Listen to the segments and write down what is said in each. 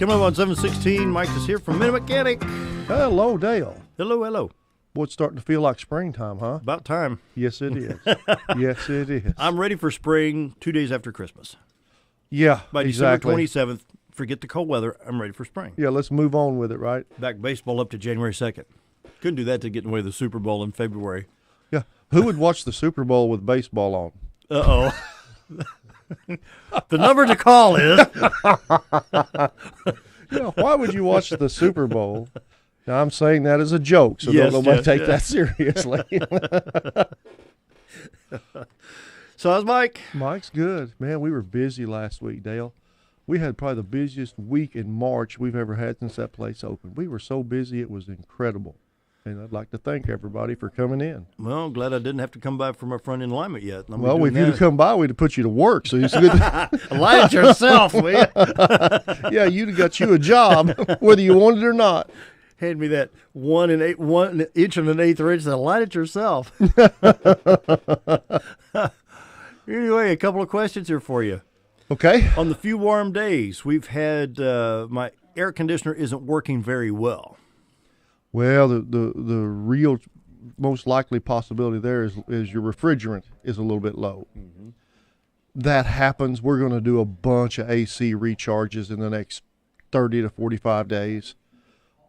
Coming up on 716, Mike is here from Midway Mechanic. Hello, Dale. Hello, hello. Boy, it's starting to feel like springtime, huh? About time. Yes, it is. Yes, it is. I'm ready for spring 2 days after Christmas. Yeah, By exactly. December 27th, forget the cold weather, I'm ready for spring. Yeah, let's move on with it, right? Back baseball up to January 2nd. Couldn't do that to get away with the Super Bowl in February. Yeah. Who would watch the Super Bowl with baseball on? Uh-oh. The number to call is... Why would you watch the Super Bowl? Now, I'm saying that as a joke, so Yes, don't nobody yes, take yes. that seriously. So how's Mike? Mike's good. Man, we were busy last week, Dale. We had probably the busiest week in March we've ever had since that place opened. We were so busy, it was incredible. And I'd like to thank everybody for coming in. Well, I'm glad I didn't have to come by for my front end alignment yet. Well, if you'd have come by, we'd have put you to work. So it's good. Align it yourself, will you? Yeah, you'd have got you a job, whether you wanted it or not. Hand me that 1 inch and an eighth inch and align it yourself. Anyway, a couple of questions here for you. Okay. On the few warm days, we've had my air conditioner isn't working very well. Well, the real most likely possibility there is your refrigerant is a little bit low. Mm-hmm. That happens. We're going to do a bunch of AC recharges in the next 30 to 45 days.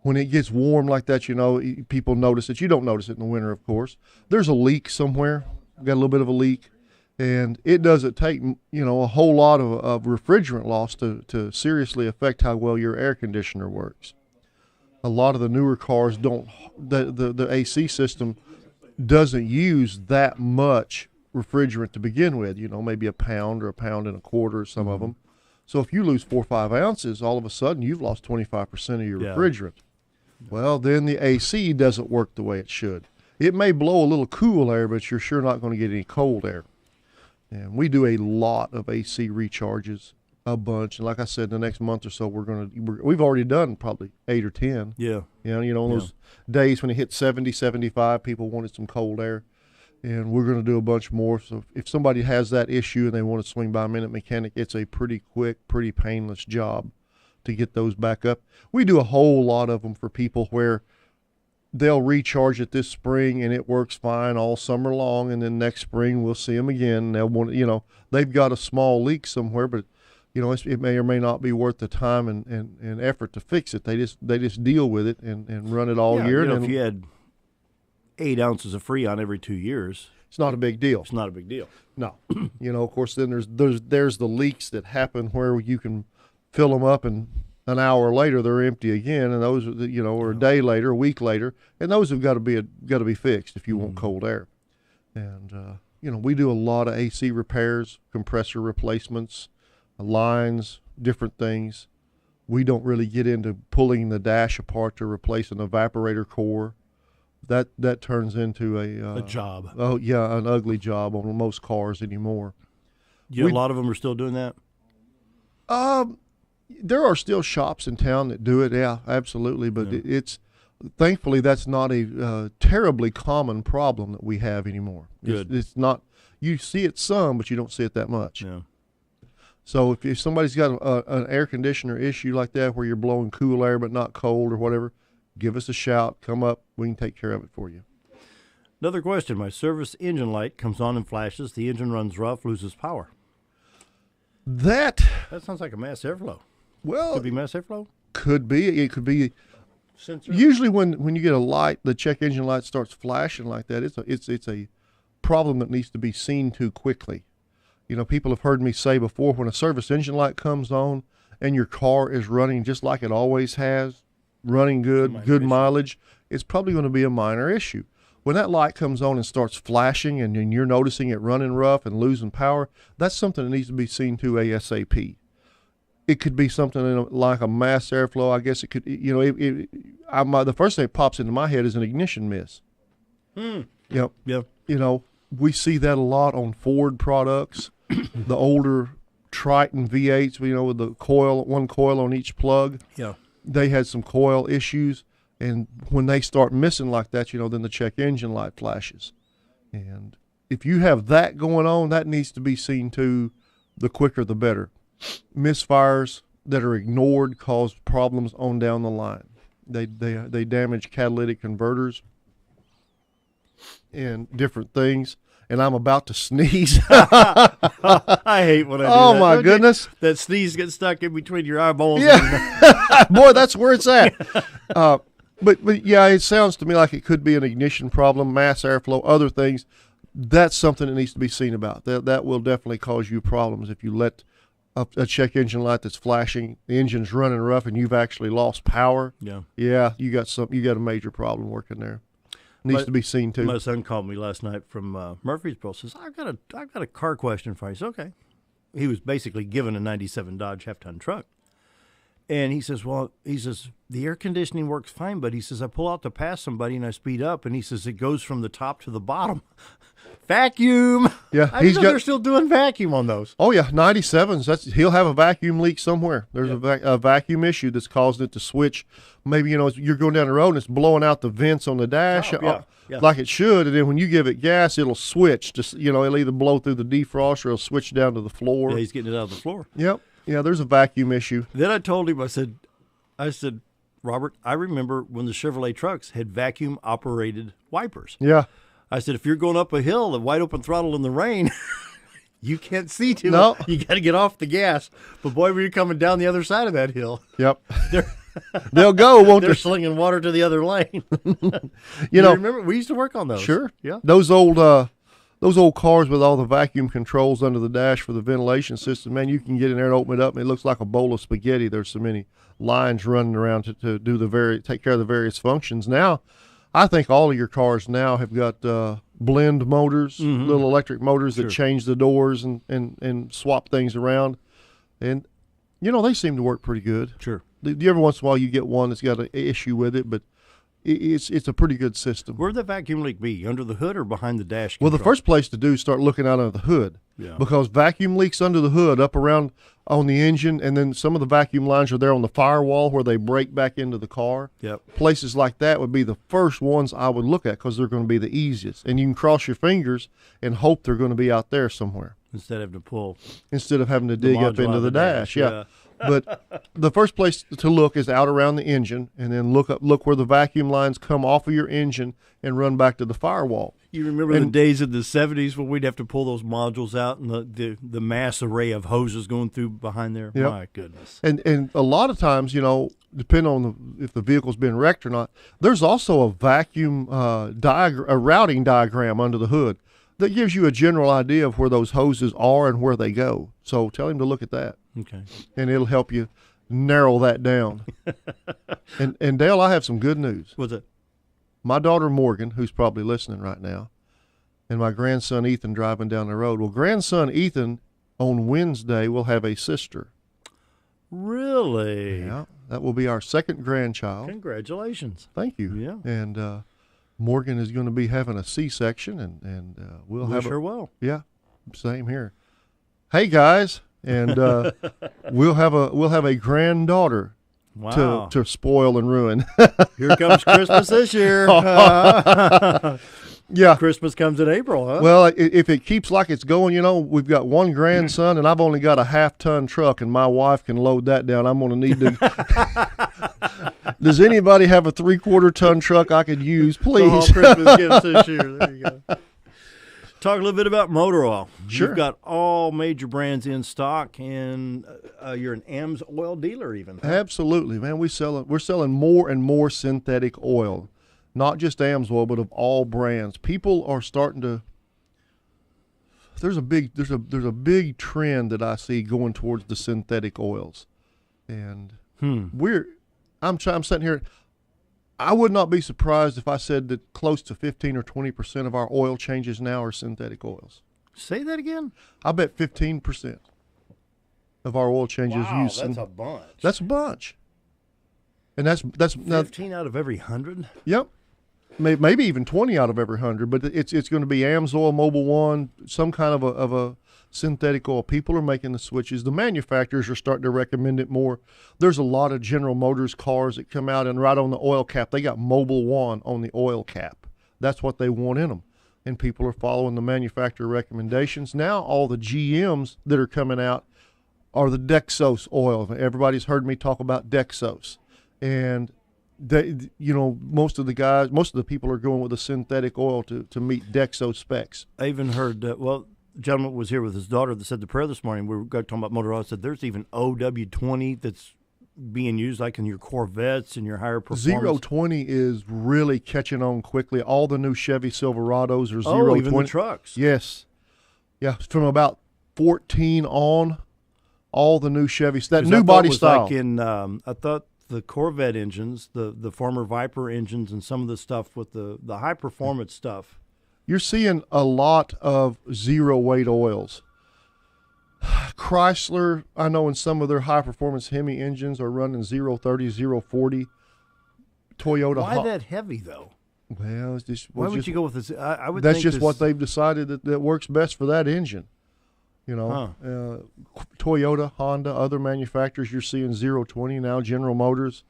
When it gets warm like that, people notice it. You don't notice it in the winter, of course. There's a leak somewhere. Got a little bit of a leak. And it doesn't take, a whole lot of refrigerant loss to seriously affect how well your air conditioner works. A lot of the newer cars don't, the AC system doesn't use that much refrigerant to begin with, maybe a pound or a pound and a quarter, some of them. So if you lose 4 or 5 ounces, all of a sudden you've lost 25% of your refrigerant. Well, then the AC doesn't work the way it should. It may blow a little cool air, but you're sure not going to get any cold air. And we do a lot of AC recharges, a bunch. And like I said, the next month or so, we've already done probably 8 or 10. Yeah. On those days when it hit 70, 75, people wanted some cold air. And we're going to do a bunch more. So if somebody has that issue and they want to swing by a Minute Mechanic, it's a pretty quick, pretty painless job to get those back up. We do a whole lot of them for people where they'll recharge it this spring and it works fine all summer long, and then next spring we'll see them again. They'll want, they've got a small leak somewhere, but it may or may not be worth the time and effort to fix it. They just deal with it and run it all year. If you had 8 ounces of Freon every 2 years, it's not a big deal. It's not a big deal. No, of course, then there's the leaks that happen where you can fill them up and an hour later they're empty again, and those or a day later, a week later, and those have got to be fixed if you want cold air. And we do a lot of AC repairs, compressor replacements, lines, different things. We don't really get into pulling the dash apart to replace an evaporator core. That turns into a job. Oh yeah, an ugly job on most cars anymore. A lot of them are still doing that. There are still shops in town that do it. Yeah, absolutely. But it's thankfully that's not a terribly common problem that we have anymore. Good. It's not. You see it some, but you don't see it that much. Yeah. So if somebody's got an air conditioner issue like that where you're blowing cool air but not cold or whatever, give us a shout. Come up. We can take care of it for you. Another question. My service engine light comes on and flashes. The engine runs rough, loses power. That sounds like a mass airflow. Well, could be mass airflow. Could be. It could be. Sensor? Usually, when you get a light, the check engine light starts flashing like that. It's a problem that needs to be seen to quickly. People have heard me say before, when a service engine light comes on and your car is running just like it always has, running good mileage, it's probably going to be a minor issue. When that light comes on and starts flashing and you're noticing it running rough and losing power, that's something that needs to be seen to ASAP. It could be something like a mass airflow. I guess it could, the first thing that pops into my head is an ignition miss. Yep. Yeah. We see that a lot on Ford products, the older Triton V8s, with the one coil on each plug. Yeah. They had some coil issues. And when they start missing like that, then the check engine light flashes. And if you have that going on, that needs to be seen to. The quicker, the better. Misfires, that are ignored cause problems on down the line. They damage catalytic converters and different things. And I'm about to sneeze. I hate when I do that. Oh, my goodness. That sneeze gets stuck in between your eyeballs. Yeah. Boy, that's where it's at. But yeah, it sounds to me like it could be an ignition problem, mass airflow, other things. That's something that needs to be seen about. That will definitely cause you problems if you let a check engine light that's flashing, the engine's running rough, and you've actually lost power. Yeah, you got a major problem working there. Needs to be seen too. My son called me last night from Murfreesboro. Says, I've got a car question for you. I said, okay. He was basically given a '97 Dodge half-ton truck. And he says, the air conditioning works fine, but he says, I pull out to pass somebody and I speed up, and he says, it goes from the top to the bottom. Vacuum. Yeah. I didn't know they're still doing vacuum on those. Oh, yeah, 97s. He'll have a vacuum leak somewhere. There's a vacuum issue that's caused it to switch. Maybe, you're going down the road and it's blowing out the vents on the dash like it should, and then when you give it gas, it'll switch. It'll either blow through the defrost or it'll switch down to the floor. Yeah, he's getting it out of the floor. Yep. Yeah, there's a vacuum issue. Then I told him, I said, Robert, I remember when the Chevrolet trucks had vacuum-operated wipers. Yeah. I said, if you're going up a hill at wide open throttle in the rain, you can't see too much. You got to get off the gas. But boy, when you're coming down the other side of that hill. Yep. They'll go, won't they? They're slinging water to the other lane. You remember, we used to work on those. Sure. Yeah. Those old cars with all the vacuum controls under the dash for the ventilation system, man, you can get in there and open it up, and it looks like a bowl of spaghetti. There's so many lines running around to do take care of the various functions. Now, I think all of your cars now have got blend motors, little electric motors that change the doors and swap things around. And, they seem to work pretty good. Sure. Every once in a while you get one that's got an issue with it, but it's a pretty good system. Where'd the vacuum leak be? Under the hood or behind the dash control? Well, the first place to do is start looking out under the hood. Yeah. Because vacuum leaks under the hood, up around on the engine, and then some of the vacuum lines are there on the firewall where they break back into the car. Yep. Places like that would be the first ones I would look at because they're going to be the easiest. And you can cross your fingers and hope they're going to be out there somewhere. Instead of having to dig up into the dash. Yeah. But the first place to look is out around the engine, and then look where the vacuum lines come off of your engine and run back to the firewall. You remember the days of the 70s when we'd have to pull those modules out and the mass array of hoses going through behind there? Yep. My goodness. And a lot of times, depending on if the vehicle's been wrecked or not, there's also a vacuum a routing diagram under the hood that gives you a general idea of where those hoses are and where they go. So tell him to look at that. Okay. And it'll help you narrow that down. and Dale, I have some good news. What's that? My daughter Morgan, who's probably listening right now, and my grandson Ethan driving down the road. Well, grandson Ethan on Wednesday will have a sister. Really? Yeah. That will be our second grandchild. Congratulations. Thank you. Yeah. And Morgan is going to be having a C-section, and we'll have sure will. Yeah. Same here. Hey guys, and we'll have a granddaughter. Wow. To spoil and ruin. Here comes Christmas this year. Yeah. Christmas comes in April, huh? Well, if it keeps like it's going, we've got one grandson, and I've only got a half-ton truck, and my wife can load that down. I'm going to need to. Does anybody have a 3/4-ton truck I could use, please? All Christmas gifts this year. There you go. Talk a little bit about motor oil. Sure. You've got all major brands in stock, and you're an AMS oil dealer even. Absolutely, man. We're selling more and more synthetic oil, not just AMS oil, but of all brands. People are starting to. There's a big trend that I see going towards the synthetic oils, and I'm sitting here. I would not be surprised if I said that close to 15 or 20% of our oil changes now are synthetic oils. Say that again? I bet 15% of our oil changes use. That's a bunch. That's a bunch. And that's 15 out of every 100? Yep. Maybe even 20 out of every 100, but it's going to be AMS oil, Mobil 1, some kind of a synthetic oil. People are making the switches. The manufacturers are starting to recommend it more. There's a lot of General Motors cars that come out, and right on the oil cap, they got Mobil 1 on the oil cap. That's what they want in them. And people are following the manufacturer recommendations. Now all the GMs that are coming out are the Dexos oil. Everybody's heard me talk about Dexos, and most of the people are going with a synthetic oil to meet Dexos specs. I even heard, a gentleman was here with his daughter that said the prayer this morning. We were talking about Motorola. Said there's even OW20 that's being used like in your Corvettes and your higher performance. 020 is really catching on quickly. All the new Chevy Silverados are 020. Oh, even the trucks. Yes. Yeah, from about 14 on, all the new Chevys. That new body style. I thought the Corvette engines, the former Viper engines, and some of the stuff with the high performance stuff. You're seeing a lot of zero weight oils. Chrysler, I know in some of their high performance Hemi engines are running 030, 040. Toyota. Why that heavy though? Well, it's just why would you go with this? I would. That's think just what they've decided that works best for that engine. Toyota, Honda, other manufacturers, you're seeing 020 now. General Motors,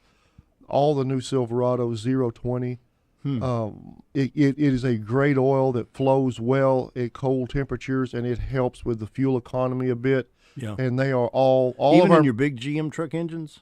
all the new Silverados 020. It is a great oil that flows well at cold temperatures, and it helps with the fuel economy a bit. Yeah. And they are all even of our, in your big GM truck engines?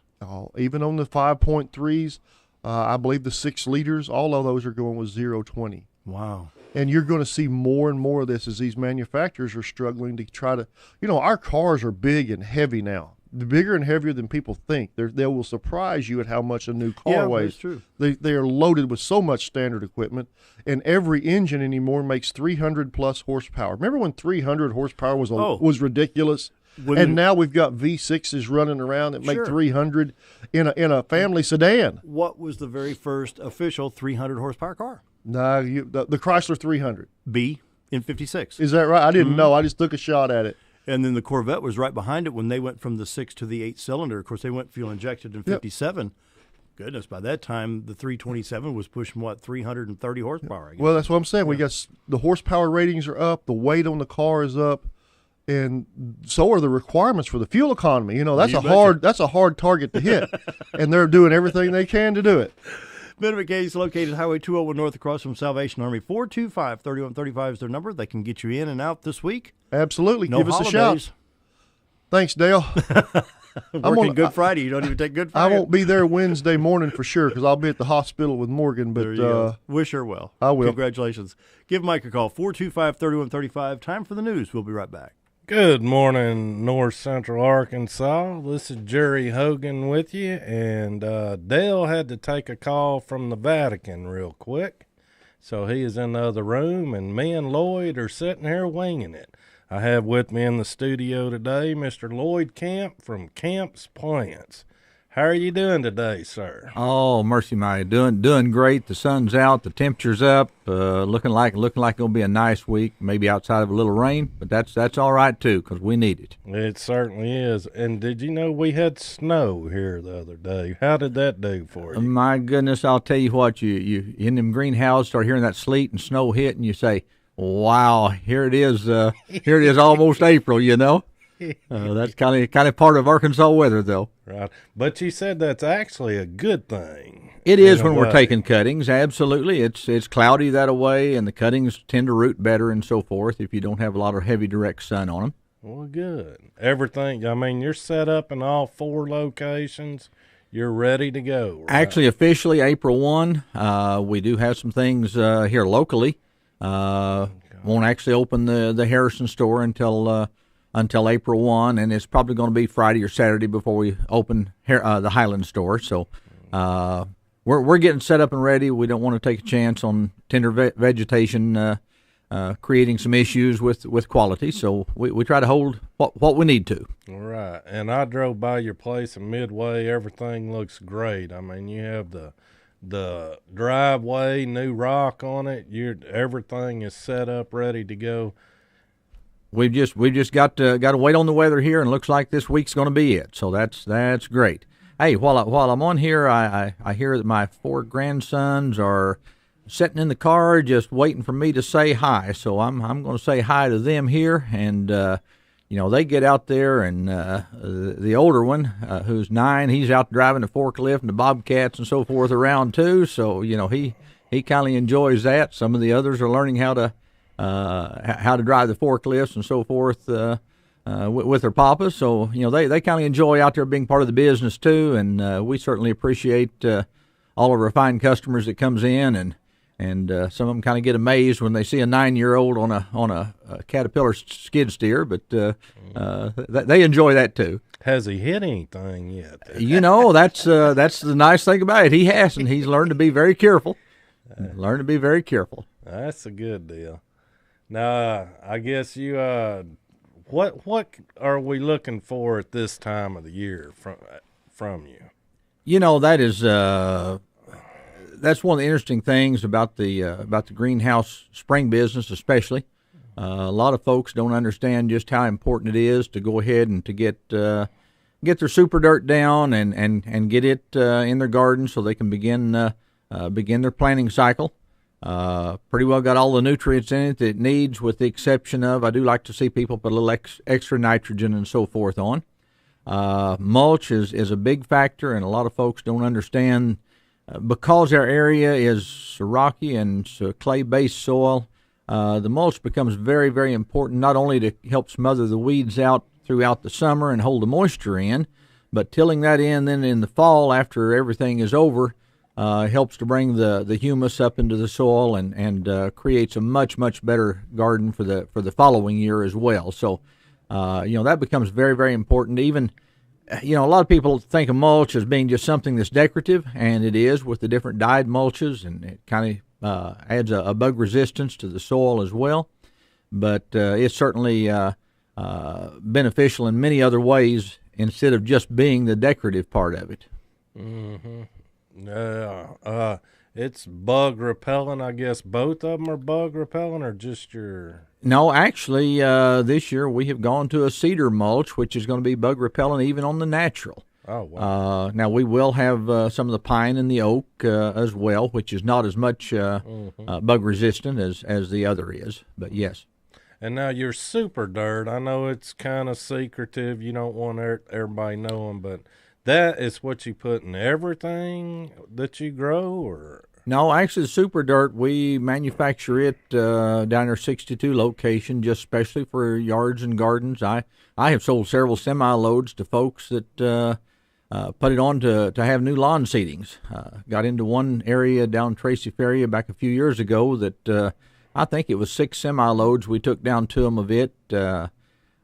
Even on the 5.3s, I believe the 6 liters, all of those are going with 020. Wow. And you're going to see more and more of this as these manufacturers are struggling to try to, our cars are big and heavy now. Bigger and heavier than people think. They will surprise you at how much a new car weighs. That's true. They are loaded with so much standard equipment, and every engine anymore makes 300 plus horsepower. Remember when 300 horsepower was ridiculous? And now we've got V6s running around that make 300 in a family sedan. What was the very first official 300 horsepower car? No, the Chrysler 300. B in 56. Is that right? I didn't know. I just took a shot at it. And then the Corvette was right behind it when they went from the 6 to the 8 cylinder. Of course, they went fuel injected in 57. Yep. Goodness, by that time, the 327 was pushing, 330 horsepower, I guess. Well, that's what I'm saying. Yeah. We got the horsepower ratings are up, the weight on the car is up, and so are the requirements for the fuel economy. That's a hard target to hit, and they're doing everything they can to do it. Midway is located Highway 201 North across from Salvation Army. 425-3135 is their number. They can get you in and out this week. Absolutely. No Give holidays. us a shout. Thanks, Dale. Working Good Friday. You don't even take Good Friday. I won't be there Wednesday morning for sure because I'll be at the hospital with Morgan. But wish her well. I will. Congratulations. Give Mike a call. 425-3135. Time for the news. We'll be right back. Good morning, North Central Arkansas. This is Jerry Hogan with you, and Dale had to take a call from the Vatican real quick, so he is in the other room, and me and Lloyd are sitting here winging it. I have with me in the studio today Mr. Lloyd Camp from Camp's Plants. How are you doing today, sir? Oh, mercy, my doing great. The sun's out, the temperature's up, looking like it'll be a nice week. Maybe outside of a little rain, but that's all right too, because we need it. It certainly is. And did you know we had snow here the other day? How did that do for you? My goodness, I'll tell you what. You in them greenhouses start hearing that sleet and snow hit, and you say, "Wow, here it is! Here it is, almost April." That's kind of part of Arkansas weather, though. Right, but you said that's actually a good thing. It is when we're taking cuttings. Absolutely, it's cloudy that way, and the cuttings tend to root better and so forth if you don't have a lot of heavy direct sun on them. Well, good. Everything. I mean, you're set up in all 4 locations. You're ready to go. Right? Actually, officially April 1. We do have some things here locally. Won't actually open the Harrison store until April 1, and it's probably going to be Friday or Saturday before we open the Highland store. So we're getting set up and ready. We don't want to take a chance on tender vegetation creating some issues with quality. So we try to hold what we need to. All right. And I drove by your place in Midway. Everything looks great. I mean, you have the driveway, new rock on it. Everything is set up, ready to go. We've just got to wait on the weather here, and it looks like this week's going to be it. So that's great. Hey, while I'm on here, I hear that my 4 grandsons are sitting in the car just waiting for me to say hi. So I'm going to say hi to them here, and they get out there, and the older one, who's 9, he's out driving the forklift and the bobcats and so forth around too. So he kind of enjoys that. Some of the others are learning how to drive the forklifts and so forth with their papas. So, they kind of enjoy out there being part of the business too, and we certainly appreciate all of our fine customers that comes in, and some of them kind of get amazed when they see a 9-year-old on a Caterpillar skid steer, but they enjoy that too. Has he hit anything yet? That's the nice thing about it. He hasn't. He's learned to be very careful. That's a good deal. Now, I guess you what are we looking for at this time of the year from you? That's one of the interesting things about the greenhouse spring business, especially. A lot of folks don't understand just how important it is to go ahead and to get their super dirt down and get it in their garden so they can begin their planting cycle. Pretty well got all the nutrients in it that it needs, with the exception of, I do like to see people put a little extra nitrogen and so forth on. Mulch is a big factor, and a lot of folks don't understand because our area is rocky and clay-based soil. The mulch becomes very, very important, not only to help smother the weeds out throughout the summer and hold the moisture in, but tilling that in then in the fall after everything is over helps to bring the humus up into the soil and creates a much, much better garden for the following year as well. So, that becomes very, very important. Even, a lot of people think of mulch as being just something that's decorative, and it is with the different dyed mulches, and it kind of adds a bug resistance to the soil as well. But it's certainly beneficial in many other ways instead of just being the decorative part of it. Mm-hmm. Yeah. It's bug repellent, I guess. Both of them are bug repellent, or just your... No, actually, this year we have gone to a cedar mulch, which is going to be bug repellent even on the natural. Oh, wow. Now, we will have some of the pine and the oak as well, which is not as much bug resistant as the other is, but yes. And now your super dirt, I know it's kind of secretive. You don't want everybody knowing, but that is what you put in everything that you grow, or... No, actually, the super dirt, we manufacture it down our 62 location, just especially for yards and gardens. I have sold several semi-loads to folks that put it on to have new lawn seedings. Got into one area down Tracy Ferry back a few years ago that I think it was 6 semi-loads we took down to them of it.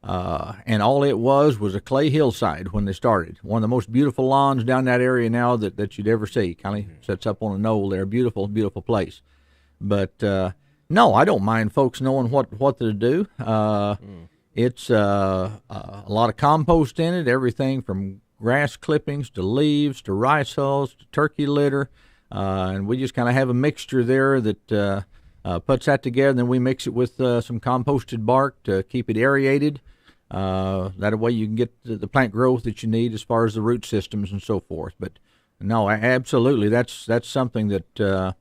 And all it was a clay hillside when they started. One of the most beautiful lawns down that area now that you'd ever see. Kind of sets up on a knoll there. Beautiful, beautiful place. But no, I don't mind folks knowing what to do. It's a lot of compost in it, everything from grass clippings to leaves to rice hulls to turkey litter. And we just kind of have a mixture there that puts that together, and then we mix it with some composted bark to keep it aerated. That way you can get the plant growth that you need as far as the root systems and so forth. But no, absolutely, that's something that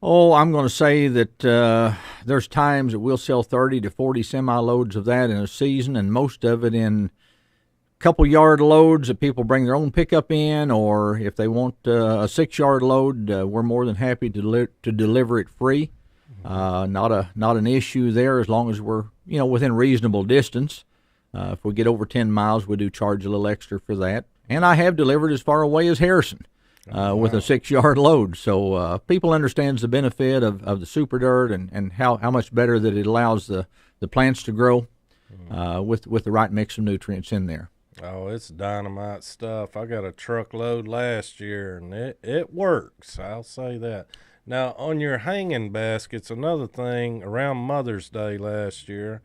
I'm going to say that there's times that we'll sell 30 to 40 semi-loads of that in a season, and most of it in couple yard loads that people bring their own pickup in, or if they want a 6-yard load, we're more than happy to deliver it free. Not an issue there as long as we're within reasonable distance. If we get over 10 miles, we do charge a little extra for that. And I have delivered as far away as Harrison with a 6-yard load. So people understands the benefit of the super dirt and how much better that it allows the plants to grow with the right mix of nutrients in there. Oh, it's dynamite stuff. I got a truckload last year, and it works. I'll say that. Now, on your hanging baskets, another thing, around Mother's Day last year,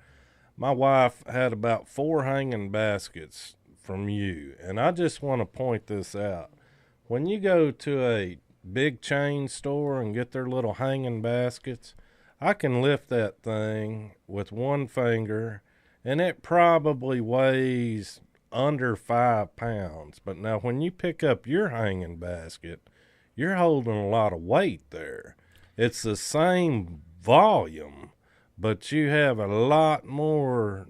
my wife had about 4 hanging baskets from you, and I just want to point this out. When you go to a big chain store and get their little hanging baskets, I can lift that thing with one finger, and it probably weighs under 5 pounds. But now when you pick up your hanging basket, you're holding a lot of weight there. It's the same volume, but you have a lot more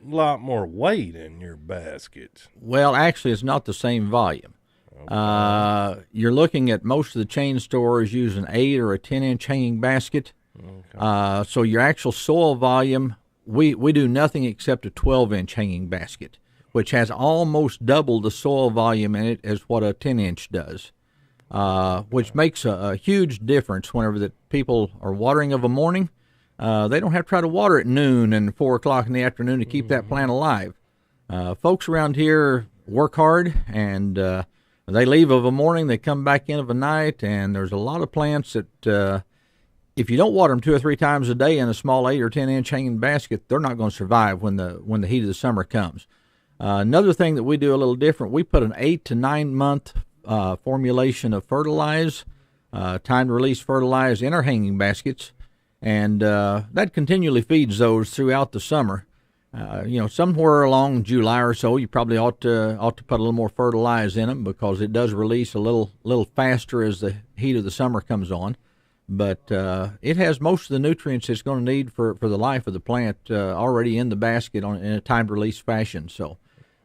weight in your basket. Well, actually, it's not the same volume. Okay. You're looking at most of the chain stores use an 8 or a 10-inch hanging basket. Okay. So your actual soil volume we do nothing except a 12-inch hanging basket, which has almost double the soil volume in it as what a 10-inch does, which makes a huge difference whenever the people are watering of a morning. They don't have to try to water at noon and 4 o'clock in the afternoon to keep that plant alive. Folks around here work hard, and they leave of a morning, they come back in of a night, and there's a lot of plants that if you don't water them 2 or 3 times a day in a small 8 or 10-inch hanging basket, they're not going to survive when the heat of the summer comes. Another thing that we do a little different, we put an 8 to 9 month formulation of fertilize, time to release fertilize in our hanging baskets, and that continually feeds those throughout the summer. Somewhere along July or so, you probably ought to put a little more fertilize in them, because it does release a little faster as the heat of the summer comes on. But it has most of the nutrients it's going to need for the life of the plant already in the basket in a time release fashion. So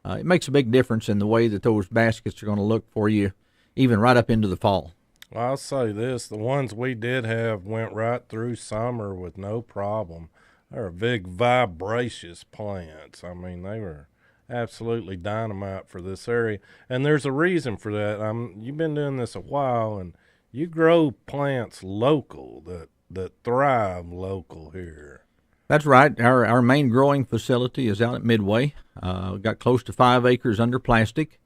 it makes a big difference in the way that those baskets are going to look for you, even right up into the fall. Well, I'll say this: the ones we did have went right through summer with no problem. They're big, vibracious plants. I mean, they were absolutely dynamite for this area. And there's a reason for that. You've been doing this a while, and you grow plants local that thrive local here. That's right. Our main growing facility is out at Midway. Got close to 5 acres under plastic.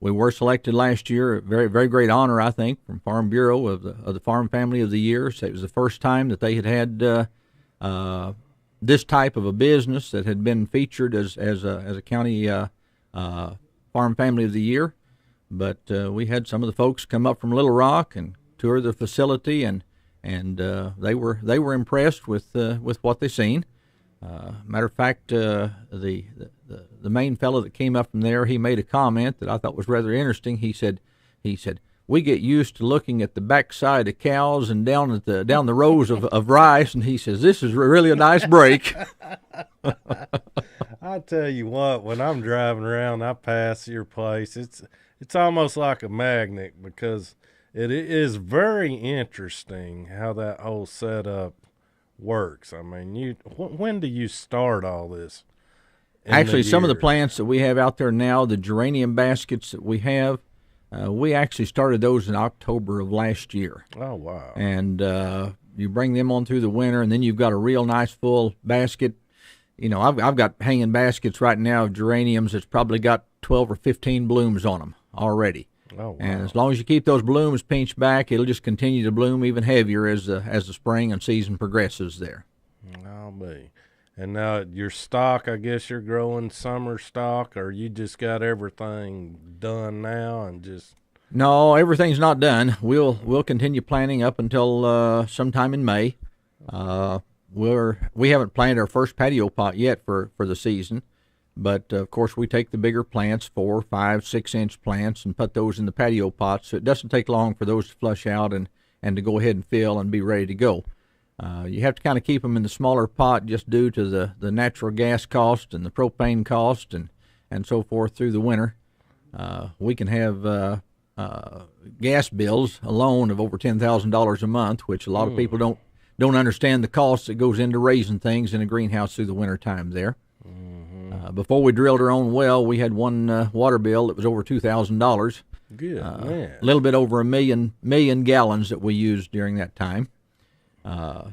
We were selected last year, a very, very great honor, I think, from Farm Bureau of the Farm Family of the Year. So it was the first time that they had this type of a business that had been featured as a county Farm Family of the Year. But we had some of the folks come up from Little Rock and tour the facility, and they were impressed with what they seen. Matter of fact, the main fellow that came up from there, he made a comment that I thought was rather interesting. He said, we get used to looking at the backside of cows and down the rows of rice, and he says, this is really a nice break. I tell you what, when I'm driving around, I pass your place. It's almost like a magnet, because it is very interesting how that whole setup works. I mean, when do you start all this? Actually, some of the plants that we have out there now, the geranium baskets that we have, we actually started those in October of last year. Oh, wow. And you bring them on through the winter, and then you've got a real nice full basket. I've got hanging baskets right now of geraniums that's probably got 12 or 15 blooms on them already. Oh, wow. And as long as you keep those blooms pinched back, it'll just continue to bloom even heavier as the spring and season progresses there. I'll be. And now your stock, I guess you're growing summer stock, or you just got everything done now and just... No, everything's not done. We'll continue planting up until sometime in May. We haven't planted our first patio pot yet for the season, but of course we take the bigger plants, 4, 5, 6-inch plants, and put those in the patio pots. So it doesn't take long for those to flush out and to go ahead and fill and be ready to go. You have to kind of keep them in the smaller pot just due to the natural gas cost and the propane cost and so forth through the winter. We can have gas bills alone of over $10,000 a month, which a lot of people don't understand the cost that goes into raising things in a greenhouse through the winter time there. Before we drilled our own well, we had one water bill that was over $2,000. Good man. A little bit over a million gallons that we used during that time.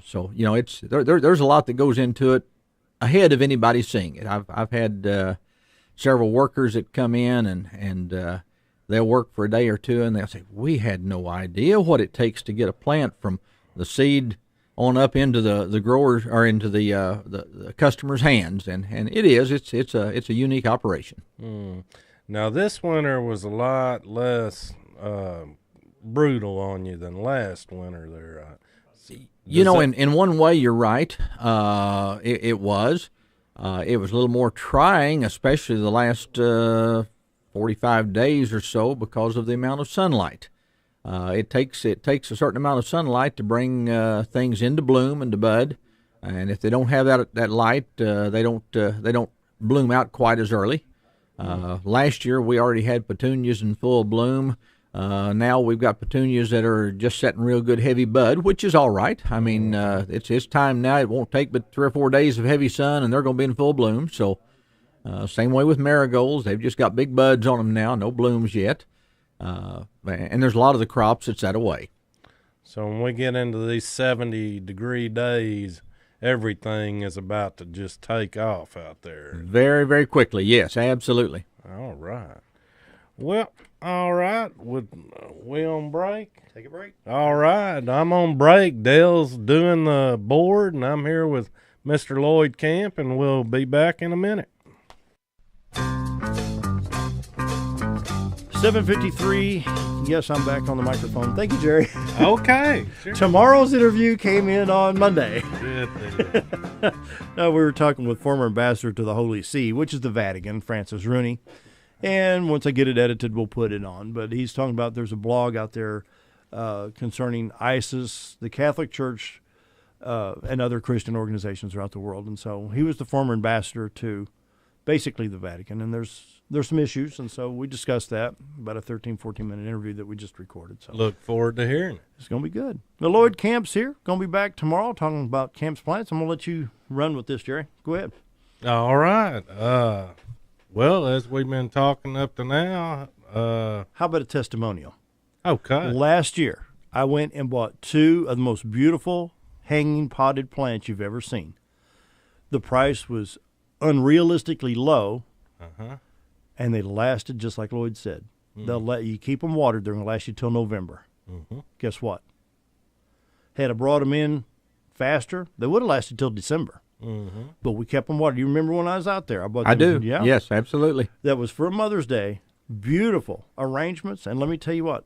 So it's there's a lot that goes into it ahead of anybody seeing it. I've had several workers that come in and they'll work for a day or two, and they'll say, we had no idea what it takes to get a plant from the seed on up into the growers or into the customer's hands, and it's a unique operation. Now this winter was a lot less brutal on you than last winter there. In one way you're right. It was a little more trying, especially the last 45 days or so, because of the amount of sunlight. It takes a certain amount of sunlight to bring things into bloom and to bud, and if they don't have that light, they don't bloom out quite as early. Last year we already had petunias in full bloom. Now we've got petunias that are just setting real good heavy bud, which is all right. I mean, it's time now. It won't take but 3 or 4 days of heavy sun, and they're going to be in full bloom. So same way with marigolds. They've just got big buds on them now, no blooms yet. And there's a lot of the crops that's that away. So when we get into these 70-degree days, everything is about to just take off out there. Very, very quickly. Yes, absolutely. All right. Well, all right. We on break? Take a break. All right. I'm on break. Dale's doing the board, and I'm here with Mr. Lloyd Camp, and we'll be back in a minute. 7:53. Yes, I'm back on the microphone. Thank you, Jerry. Okay. Sure. Tomorrow's interview came in on Monday. Good. No, we were talking with former ambassador to the Holy See, which is the Vatican, Francis Rooney. And once I get it edited, we'll put it on. But he's talking about there's a blog out there concerning ISIS, the Catholic Church, and other Christian organizations throughout the world. And so he was the former ambassador to basically the Vatican. And there's some issues. And so we discussed that, about a 13, 14-minute interview that we just recorded. So Look forward to hearing it. it's going to be good. The Lloyd Camp's here. Going to be back tomorrow talking about Camp's plants. I'm going to let you run with this, Jerry. Go ahead. All right. Well, as we've been talking up to now, How about a testimonial? okay. Last year, I went and bought 2 of the most beautiful hanging potted plants you've ever seen. The price was unrealistically low, and they lasted just like Lloyd said. They'll let you keep them watered. They're going to last you till November. Guess what? Had I brought them in faster, they would have lasted till December. But we kept them watered. You remember when I was out there? I bought them. I do. Yeah. Yes, absolutely. That was for Mother's Day. Beautiful arrangements. And let me tell you what.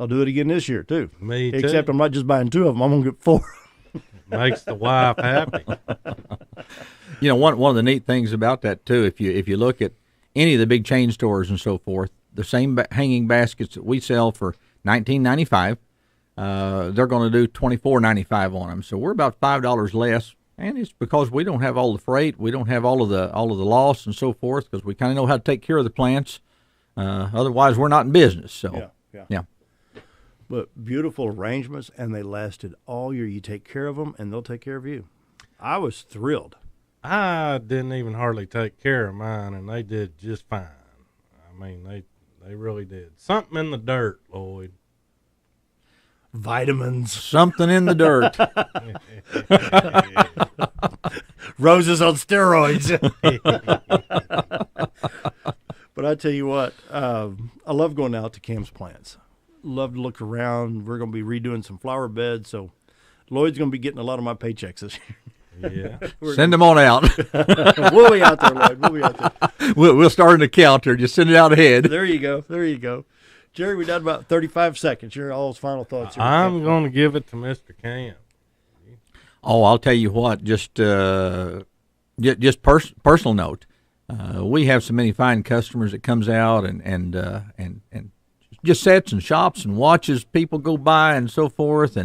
I'll do it again this year, too. Me too. Except I'm not just buying 2 of them. I'm going to get 4. Makes the wife happy. You know, one of the neat things about that too, if you look at any of the big chain stores and so forth, the same hanging baskets that we sell for $19.95, they're going to do $24.95 on them. So we're about $5 less, and it's because we don't have all the freight, we don't have all of the loss and so forth, because we kind of know how to take care of the plants. Otherwise, we're not in business. So yeah. But beautiful arrangements, and they lasted all year. You take care of them, and they'll take care of you. I was thrilled. I didn't even hardly take care of mine, and they did just fine. I mean, they really did. Something in the dirt, Lloyd. Vitamins. Something in the dirt. Roses on steroids. But I tell you what, I love going out to Camp's plants. Love to look around. We're going to be redoing some flower beds, so Lloyd's going to be getting a lot of my paychecks this year. Yeah. Send them on out. We'll be out there, Lloyd. We'll be out there. We'll start an account there. Just send it out ahead. There you go. There you go. Jerry, we done about 35 seconds. Your all final thoughts here. I'm going to give it to Mr. Camp. Oh, I'll tell you what. Just personal note. We have so many fine customers that comes out and just sits and shops and watches people go by and so forth.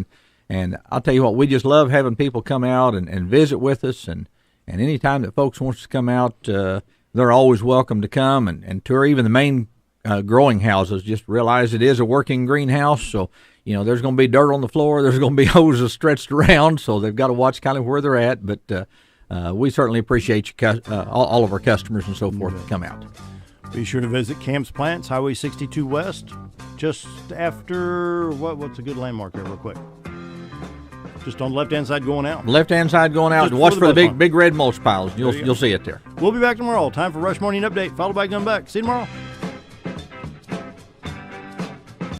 And I'll tell you what, we just love having people come out and visit with us. And any time that folks wants to come out, they're always welcome to come and tour even the main growing houses. Just realize it is a working greenhouse. So, you know, there's going to be dirt on the floor. There's going to be hoses stretched around. So they've got to watch kind of where they're at. But we certainly appreciate you, all of our customers and so forth that come out. Be sure to visit Camp's Plants, Highway 62 West, just after, what's a good landmark there real quick? Just on the left-hand side going out. Left-hand side going out. Just Watch before for the the bus line. big red mulch piles. You'll see it there. We'll be back tomorrow. Time for Rush Morning Update, followed by Gun Back. See you tomorrow.